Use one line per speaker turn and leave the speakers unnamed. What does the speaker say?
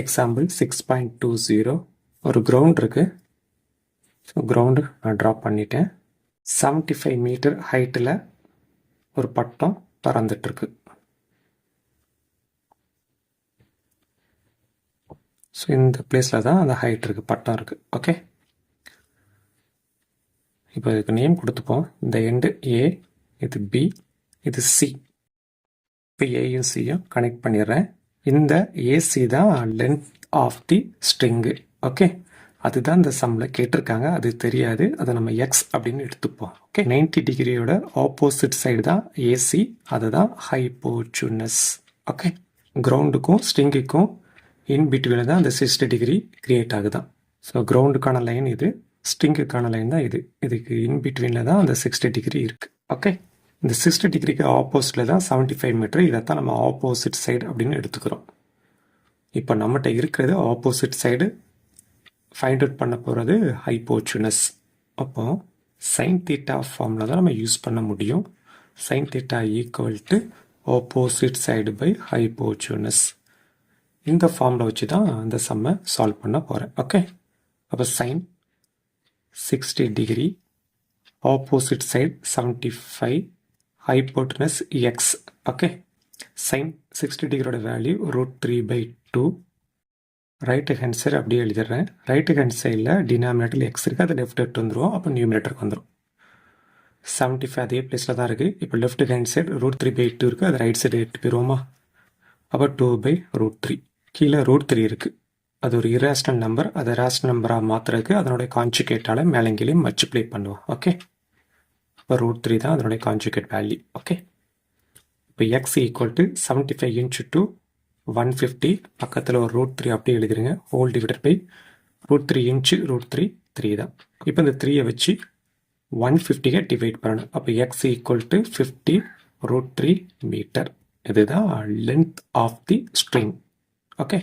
Example 6.20 ஒரு ground இருக்குது. So ground நான் ட்ரா பண்ணிட்டேன். 75 மீட்டர் ஹைட்டில் ஒரு பட்டம் பறந்துட்டுருக்கு. ஸோ இந்த பிளேஸில் தான் அந்த ஹைட் இருக்குது, பட்டம் இருக்குது. ஓகே, இப்போ இதுக்கு நேம் கொடுத்துப்போம். இந்த எண்டு ஏ, இது பி, இது சி. இப்போ ஏயும் சியும் கனெக்ட் பண்ணிடுறேன். இந்த ஏசி தான் length of the string. Okay, அதுதான் இந்த சம்மில் கேட்டிருக்காங்க. அது தெரியாது, அதை நம்ம எக்ஸ் அப்படின்னு எடுத்துப்போம். ஓகே, 90 டிகிரியோட ஆப்போசிட் சைடு தான் ஏசி, அதுதான் ஹைப்போச்சுனஸ். ஓகே, கிரவுண்டுக்கும் ஸ்ட்ரிங்குக்கும் இன் பிட்வீனில் தான் அந்த 60 டிகிரி கிரியேட் ஆகுதான். ஸோ கிரவுண்டுக்கான லைன் இது, ஸ்ட்ரிங்குக்கான லைன் தான் இது. இதுக்கு இன் பிட்வீனில் தான் அந்த 60 டிகிரி இருக்குது. ஓகே, இந்த 60 டிகிரிக்கு ஆப்போசிட்டில் தான் 75 மீட்டர். இதைத்தான் நம்ம ஆப்போசிட் சைடு அப்படின்னு எடுத்துக்கிறோம். இப்போ நம்மகிட்ட இருக்கிறது ஆப்போசிட் சைடு, ஃபைண்ட் அவுட் பண்ண போகிறது ஹைப்போச்சுனஸ். அப்போ சைன் தீட்டா ஃபார்மில் தான் நம்ம யூஸ் பண்ண முடியும். Sine theta equal to opposite side by hypotenuse. இந்த ஃபார்மில் வச்சு தான் அந்த சம்மை சால்வ் பண்ண போகிறேன். ஓகே, அப்போ sine 60 degree, opposite side 75, hypotenuse x. Okay, sine 60 டிகிரியோட வேல்யூ √3/2. ரைட்டு ஹேண்ட் சைடு அப்படியே எழுதிடுறேன். ரைட்டு ஹேண்ட் சைடில் டினாமினேட்டரில் எக்ஸ் இருக்குது, அதை லெஃப்ட் எடுத்து வந்துடுவோம். அப்போ நியூமினேட்டருக்கு வந்துடும். 75 அதே பிளேஸில் தான் இருக்குது. இப்போ லெஃப்ட் ஹேண்ட் சைடு √3/2 இருக்குது, அது ரைட் சைடு எடுத்து போயிடுவோமா? அப்போ 2/√3. கீழே √3 இருக்குது, அது ஒரு இரேஷனல் நம்பர். அதை ரேஷனல் நம்பராக மாற்றுறதுக்கு அதனுடைய கான்ஜுகேட்டால் மேலங்கிலையும் மல்டிப்ளை பண்ணுவோம். ஓகே, இப்போ √3 தான் அதனுடைய கான்ஜுகேட் வேல்யூ. ஓகே, இப்போ எக்ஸ் ஈக்குவல் டு 75 × 2 150. பக்கத்தில் ஒரு √3 அப்படியே எழுதிருங்க. ஹோல் டிவைடட் பை √3 × √3 3 தான். இப்போ இந்த 3யை வச்சு 150 டிவைட் பண்ணணும். அப்போ எக்ஸ் ஈக்குவல் டு 50 √3 மீட்டர். இதுதான் length of the string. Okay.